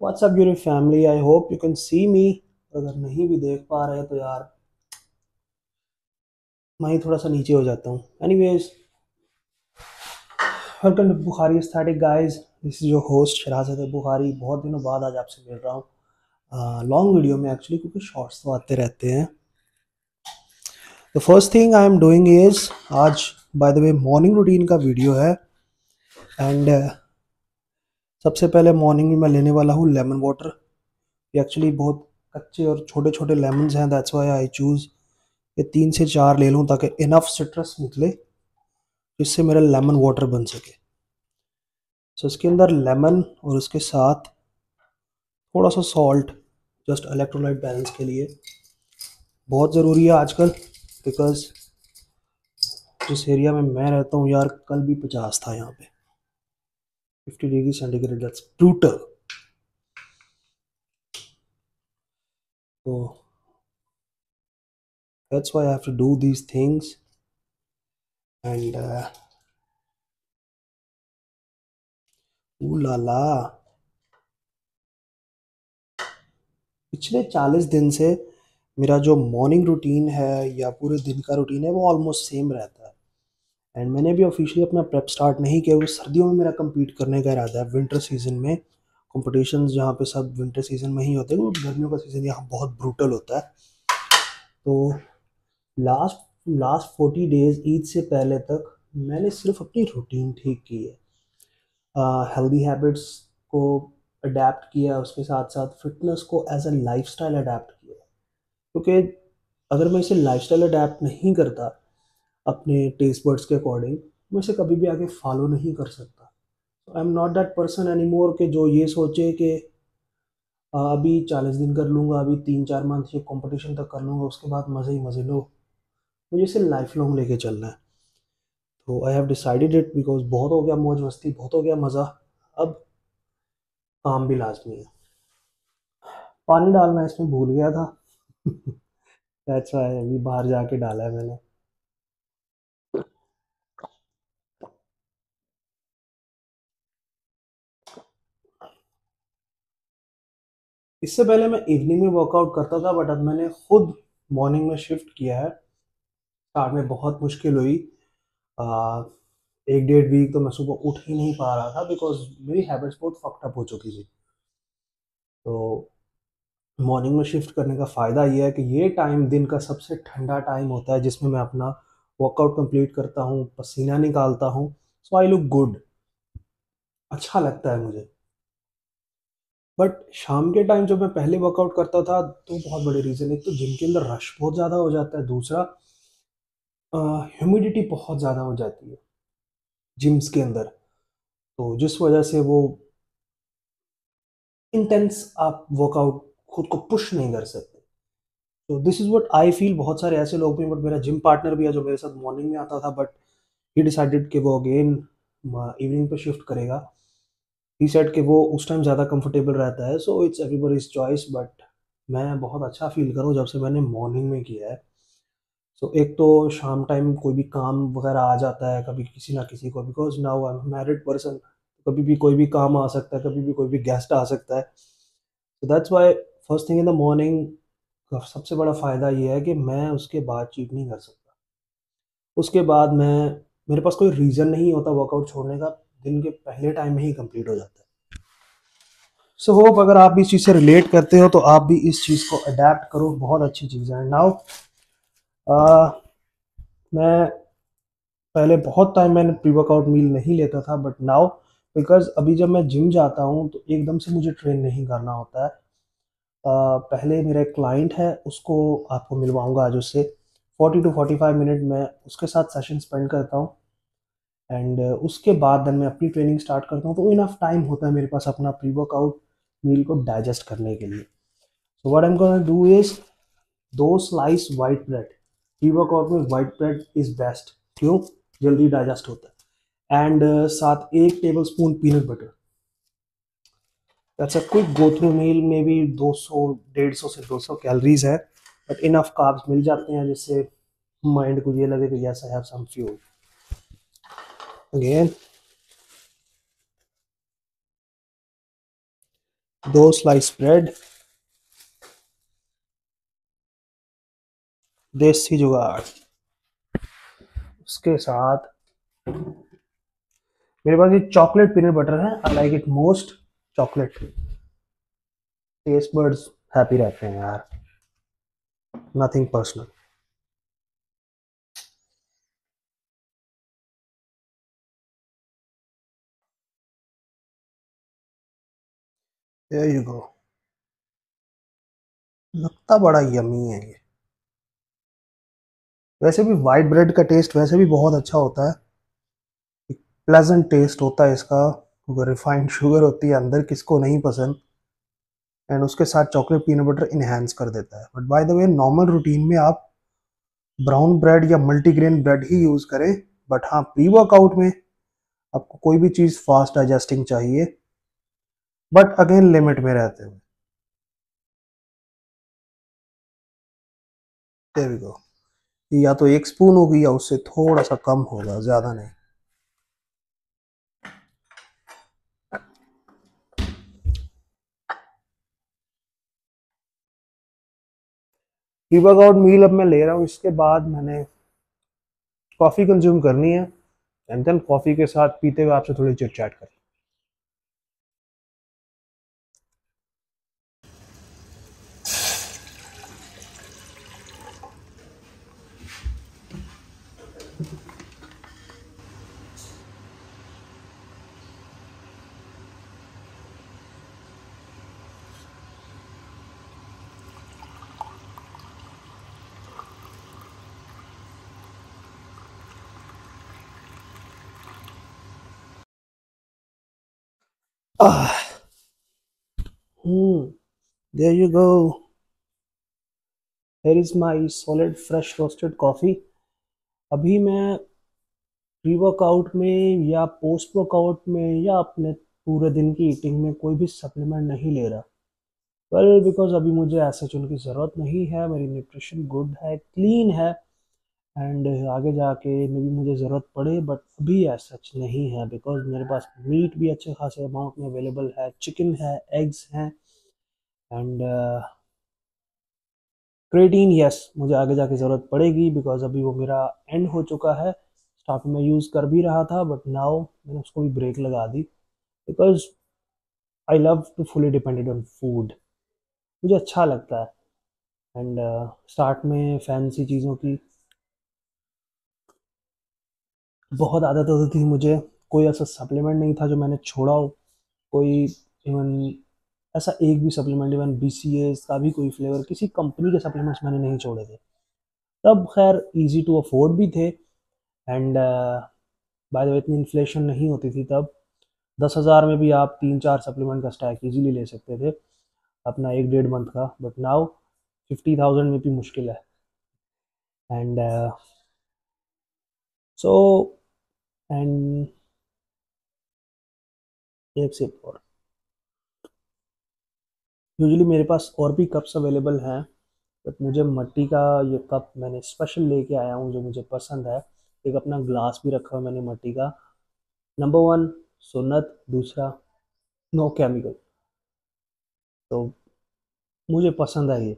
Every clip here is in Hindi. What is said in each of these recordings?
What's up your family, I hope you can see me. अगर नहीं भी देख पा रहे तो यार मैं ही थोड़ा सा नीचे हो जाता हूँ। Anyways, welcome to Bukhari aesthetic guys. This is your host Sharajat Bukhari. बहुत दिनों बाद आज आपसे मिल रहा हूँ लॉन्ग वीडियो में एक्चुअली, क्योंकि शॉर्ट्स तो आते रहते हैं। The first thing I am doing is, आज by the way morning routine का वीडियो है। एंड सबसे पहले मॉर्निंग में मैं लेने वाला हूँ लेमन वाटर। ये एक्चुअली बहुत कच्चे और छोटे छोटे लेमन्स हैं, दैट्स व्हाई आई चूज़ ये 3 से 4 ले लूँ ताकि इनफ सिट्रस निकले जिससे मेरा लेमन वाटर बन सके। सो इसके अंदर लेमन और उसके साथ थोड़ा सा सॉल्ट, जस्ट इलेक्ट्रोलाइट बैलेंस के लिए। बहुत ज़रूरी है आजकल, बिकॉज जिस एरिया में मैं रहता हूँ यार, कल भी 50 था यहाँ पे, 50 डिग्री सेंटीग्रेड, दैट्स ब्रूटल। तो that's why I have to do these things. And ला ला, पिछले 40 दिन से मेरा जो मॉर्निंग रूटीन है या पूरे दिन का रूटीन है वो ऑलमोस्ट सेम रहता है। एंड मैंने भी ऑफिशियली अपना प्रेप स्टार्ट नहीं किया, क्योंकि सर्दियों में मेरा compete करने का इरादा है। विंटर सीजन में कॉम्पिटिशन्स जहाँ पे सब विंटर सीजन में ही होते हैं, क्योंकि गर्मियों का सीजन यहाँ बहुत ब्रूटल होता है। तो लास्ट लास्ट 40 डेज ईद से पहले तक मैंने सिर्फ अपनी रूटीन ठीक की है, हेल्दी हैबिट्स को अडेप्ट किया, उसके साथ साथ फिटनेस को एज अ लाइफस्टाइल अडेप्ट किया। क्योंकि अगर मैं इसे लाइफस्टाइल अडेप्ट नहीं करता अपने टेस्ट बर्ड्स के अकॉर्डिंग, मैं इसे कभी भी आगे फॉलो नहीं कर सकता। I am not that person any more के जो ये सोचे कि अभी 40 दिन कर लूँगा, अभी 3-4 मंथ ये कंपटीशन तक कर लूँगा, उसके बाद मज़े ही मज़े लो। मुझे इसे लाइफ लॉन्ग लेके चलना है। तो I have decided it, because बहुत हो गया मौज मस्ती, बहुत हो गया मज़ा। अब काम भी लाजमी है। पानी डालना इसमें भूल गया था। दैट्स व्हाई अभी बाहर जाके डाला है मैंने। इससे पहले मैं इवनिंग में वर्कआउट करता था, बट अब मैंने खुद मॉर्निंग में शिफ्ट किया है। स्टार्ट में बहुत मुश्किल हुई। आ, 1-1.5 वीक तो मैं सुबह उठ ही नहीं पा रहा था, बिकॉज मेरी हैबिट्स बहुत फक्ड अप हो चुकी थी। तो मॉर्निंग में शिफ्ट करने का फ़ायदा ये है कि ये टाइम दिन का सबसे ठंडा टाइम होता है, जिसमें मैं अपना वर्कआउट कंप्लीट करता हूँ, पसीना निकालता हूँ। सो आई लुक गुड, अच्छा लगता है मुझे। बट शाम के टाइम जब मैं पहले वर्कआउट करता था तो बहुत बड़े रीज़न, एक तो जिम के अंदर रश बहुत ज़्यादा हो जाता है, दूसरा ह्यूमिडिटी बहुत ज़्यादा हो जाती है जिम्स के अंदर। तो जिस वजह से वो इंटेंस आप वर्कआउट खुद को पुश नहीं कर सकते। तो this is what I feel. बहुत सारे ऐसे लोग भी, बट मेरा जिम पार्टनर भी है जो मेरे साथ मॉर्निंग में आता था, बट ही डिसाइडेड कि वो अगेन इवनिंग पे शिफ्ट करेगा। ही सेड कि वो उस टाइम ज़्यादा कंफर्टेबल रहता है। So it's everybody's choice, but मैं बहुत अच्छा फील करूँ जब से मैंने मॉर्निंग में किया है। सो एक तो शाम टाइम कोई भी काम वगैरह आ जाता है कभी किसी ना किसी को, because now I am married person, कभी भी कोई भी काम आ सकता है, कभी भी कोई भी गेस्ट आ सकता है। So that's why first thing in the morning का सबसे बड़ा फ़ायदा ये है कि मैं उसके बाद चीट नहीं कर सकता। उसके बाद मैं, मेरे पास कोई रीज़न नहीं होता वर्कआउट छोड़ने का, दिन के पहले टाइम में ही कंप्लीट हो जाता है। सो होप अगर आप भी इस चीज़ से रिलेट करते हो तो आप भी इस चीज़ को अडेप्ट करो, बहुत अच्छी चीज़ है। नाउ मैं पहले बहुत टाइम मैंने प्री वर्कआउट मील नहीं लेता था, बट नाउ बिकॉज अभी जब मैं जिम जाता हूँ तो एकदम से मुझे ट्रेन नहीं करना होता है। पहले मेरा एक क्लाइंट है, उसको आपको मिलवाऊंगा आज उससे। 40 to 45 मिनट में उसके साथ सेशन स्पेंड करता हूँ। एंड उसके बाद देन मैं अपनी ट्रेनिंग स्टार्ट करता हूँ, तो इनफ टाइम होता है मेरे पास अपना प्री वर्कआउट मील को डाइजेस्ट करने के लिए। So what I am gonna do is 2 slice white bread. Pre workout में वाइट ब्रेड इज बेस्ट, क्यों? जल्दी डाइजेस्ट होता है। एंड साथ 1 tablespoon peanut butter. That's a quick go through meal, maybe 200 150 से 200 कैलोरीज है, बट इनफ कार्ब्स मिल जाते हैं जिससे माइंड को ये लगे कि yes I have some fuel. Again 2 slice bread, देसी जुगाड़। उसके साथ मेरे पास ये चॉकलेट पीनट बटर है, I like it most. Chocolate, taste buds happy रहते हैं यार, nothing personal. There you go. लगता बड़ा यमी है ये। वैसे भी वाइट ब्रेड का टेस्ट वैसे भी बहुत अच्छा होता है, प्लेजेंट टेस्ट होता है इसका। रिफाइंड शुगर होती है अंदर, किसको नहीं पसंद। एंड उसके साथ चॉकलेट पीनट बटर इनहेंस कर देता है। But by the way, normal routine में आप ब्राउन ब्रेड या मल्टीग्रेन ब्रेड ही यूज़ करें। बट हाँ, प्री वर्कआउट में आपको कोई भी चीज़ फास्ट डाइजेस्टिंग चाहिए, बट अगेन लिमिट में रहते हुए। There we go. या तो 1 स्पून होगी या उससे थोड़ा सा कम होगा, ज़्यादा नहीं। प्री वर्कआउट मील अब मैं ले रहा हूँ, इसके बाद मैंने कॉफ़ी कंज्यूम करनी है। एंड देन कॉफ़ी के साथ पीते हुए आपसे थोड़ी चिट चैट करें। There you go. Here is my solid fresh roasted coffee. अभी मैं प्री वर्कआउट में या पोस्ट वर्कआउट में या अपने पूरे दिन की ईटिंग में कोई भी सप्लीमेंट नहीं ले रहा। वेल, बिकॉज अभी मुझे ऐसे उनकी ज़रूरत नहीं है, मेरी न्यूट्रिशन गुड है, क्लीन है। एंड आगे जाके मे बी मुझे ज़रूरत पड़े, बट अभी ऐसा नहीं है, बिकॉज मेरे पास मीट भी अच्छे खासे अमाउंट में अवेलेबल है, चिकन है, एग्स हैं। एंड क्रेटीन, यस, मुझे आगे जाके ज़रूरत पड़ेगी, बिकॉज अभी वो मेरा एंड हो चुका है। स्टार्ट में यूज़ कर भी रहा था, बट नाउ मैंने उसको भी ब्रेक लगा दी, because I love to fully depended on food. मुझे अच्छा लगता है। एंड स्टार्ट में फैंसी चीज़ों की बहुत आदत होती थी मुझे। कोई ऐसा सप्लीमेंट नहीं था जो मैंने छोड़ा हो। कोई इवन ऐसा एक भी सप्लीमेंट, इवन BCA का भी कोई फ्लेवर, किसी कंपनी के सप्लीमेंट्स मैंने नहीं छोड़े थे। तब खैर इजी टू अफोर्ड भी थे। एंड बाय द वे, इतनी इन्फ्लेशन नहीं होती थी तब। 10,000 में भी आप 3-4 सप्लीमेंट का स्टैक इजीली ले सकते थे अपना 1-1.5 मंथ का। बट नाउ 50,000 में भी मुश्किल है। एंड सो एंड एक सिप और। यूजुअली मेरे पास और भी कप्स अवेलेबल हैं, बट मुझे मट्टी का ये कप मैंने स्पेशल लेके आया हूँ जो मुझे पसंद है। एक अपना ग्लास भी रखा हुआ मैंने मट्टी का। नंबर 1 सुन्नत, दूसरा नो केमिकल। तो मुझे पसंद है ये,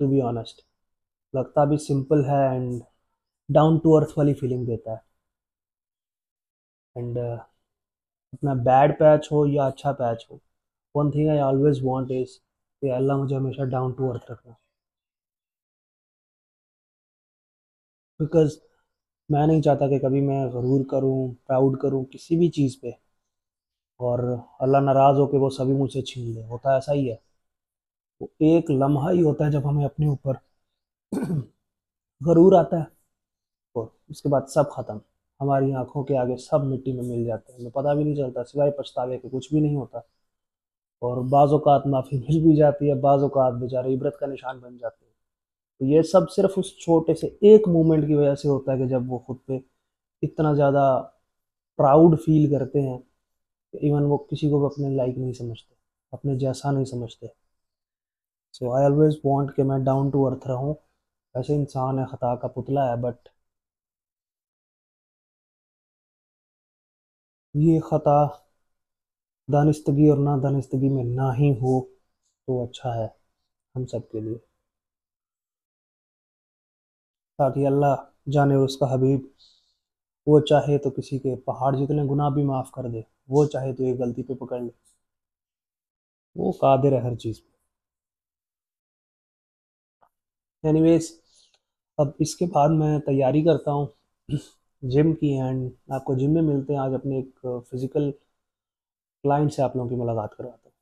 टू बी ऑनेस्ट। लगता भी सिंपल है एंड डाउन टू अर्थ वाली फीलिंग देता है। एंड अपना बैड पैच हो या अच्छा पैच हो, one thing I always want is कि अल्लाह मुझे हमेशा डाउन टू अर्थ रखना। बिकॉज मैं नहीं चाहता कि कभी मैं गरूर करूं, प्राउड करूं किसी भी चीज़ पे, और अल्लाह नाराज़ हो के वो सभी मुझसे छीन ले। होता ऐसा ही है। वो एक लम्हा ही होता है जब हमें अपने ऊपर गरूर आता है, और उसके बाद सब खत्म। हमारी आंखों के आगे सब मिट्टी में मिल जाते हैं, हमें पता भी नहीं चलता, सिवाय पछतावे के कुछ भी नहीं होता। और बाज़-औक़ात माफ़ी मिल भी जाती है, बाज़-औक़ात बेचारे इबरत का निशान बन जाते हैं। तो ये सब सिर्फ उस छोटे से एक मोमेंट की वजह से होता है कि जब वो खुद पे इतना ज़्यादा प्राउड फील करते हैं कि इवन वो किसी को भी अपने लायक नहीं समझते, अपने जैसा नहीं समझते। सो आई ऑलवेज वांट कि मैं डाउन टू अर्थ रहूं। वैसे इंसान है, खता का पुतला है, बट ये खता दानिस्तगी और ना दानिस्तगी में ना ही हो तो अच्छा है हम सब के लिए, ताकि अल्लाह जाने और उसका हबीब, वो चाहे तो किसी के पहाड़ जितने गुनाह भी माफ़ कर दे, वो चाहे तो एक गलती पे पकड़ ले, वो कादिर है हर चीज़ पे। एनीवेज, अब इसके बाद मैं तैयारी करता हूँ जिम की, एंड आपको जिम में मिलते हैं। आज अपने एक फिजिकल क्लाइंट से आप लोगों की मुलाकात करवाता हूँ।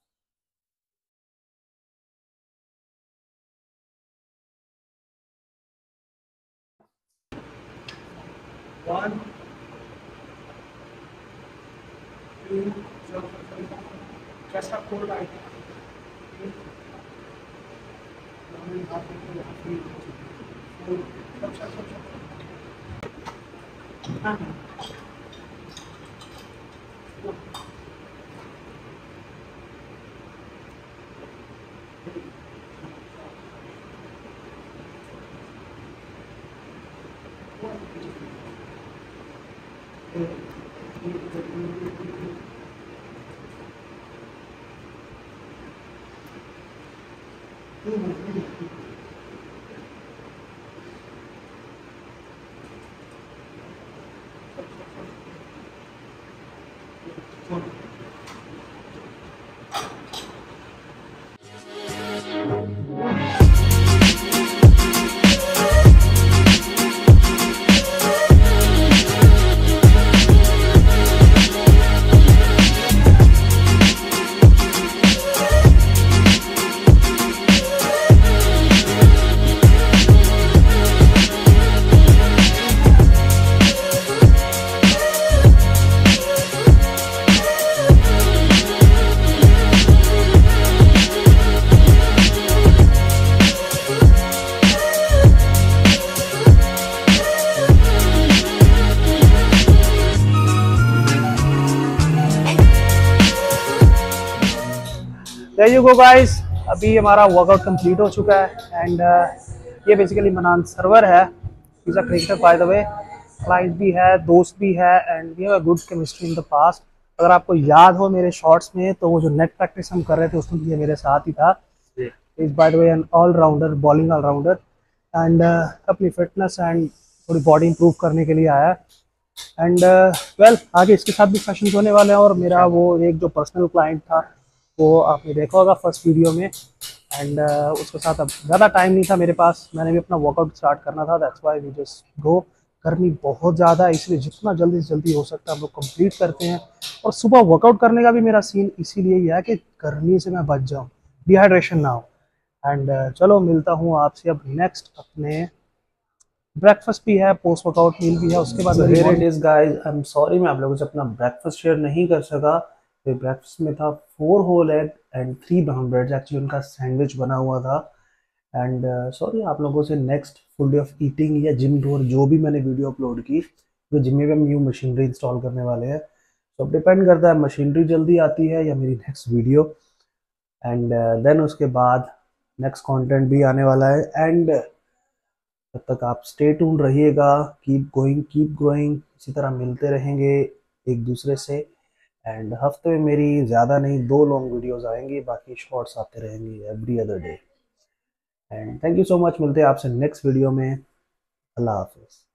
कैसा कोल्ड आई देयर यू गो गाइस, अभी हमारा वर्कआउट कंप्लीट हो चुका है। एंड ये बेसिकली मनान सर्वर है, is a cricketer by the way, client भी है, दोस्त भी है, and we have a good chemistry in the past. अगर आपको याद हो मेरे शॉर्ट्स में, तो वो जो नेट प्रैक्टिस हम कर रहे थे उसमें ये मेरे साथ ही था। Is by the way an all rounder, bowling all rounder, and अपनी फिटनेस एंड थोड़ी बॉडी इंप्रूव करने के लिए आया। एंड वेल, आगे इसके साथ भी सेशंस होने वाले हैं। और मेरा वो एक जो पर्सनल क्लाइंट था, वो आपने देखा होगा फर्स्ट वीडियो में। एंड उसके साथ अब ज़्यादा टाइम नहीं था मेरे पास, मैंने भी अपना वर्कआउट स्टार्ट करना था, that's why we just go. गर्मी बहुत ज़्यादा है, इसलिए जितना जल्दी से जल्दी हो सकता है हम लोग कंप्लीट करते हैं। और सुबह वर्कआउट करने का भी मेरा सीन इसीलिए ही है कि गर्मी से मैं बच जाऊँ, डिहाइड्रेशन ना हो। एंड चलो मिलता हूँ आपसे अब नेक्स्ट, अपने ब्रेकफास्ट भी है, पोस्ट वर्कआउट मील भी है, उसके बाद here it is guys, I am sorry मैं आप लोगों से अपना ब्रेकफास्ट शेयर नहीं कर सका। तो ब्रेकफास्ट में था 4 whole egg and 3 brown bread, actually उनका सैंडविच बना हुआ था। एंड सॉरी आप लोगों से next full day of eating या जिम टूर जो भी मैंने वीडियो अपलोड की, तो जिम में भी हम न्यू मशीनरी इंस्टॉल करने वाले हैं। तो अब डिपेंड करता है मशीनरी जल्दी आती है या मेरी नेक्स्ट वीडियो। एंड देन उसके बाद नेक्स्ट कंटेंट भी आने वाला है। एंड तब तक आप स्टे ट्यून रहिएगा, कीप गोइंग कीप ग्रोइंग, इसी तरह मिलते रहेंगे एक दूसरे से। एंड हफ्ते में मेरी ज़्यादा नहीं 2 लॉन्ग वीडियोस आएंगी, बाकी शॉर्ट्स आते रहेंगे every other day. And thank you so much, मिलते हैं आपसे नेक्स्ट वीडियो में। अल्लाह हाफिज़।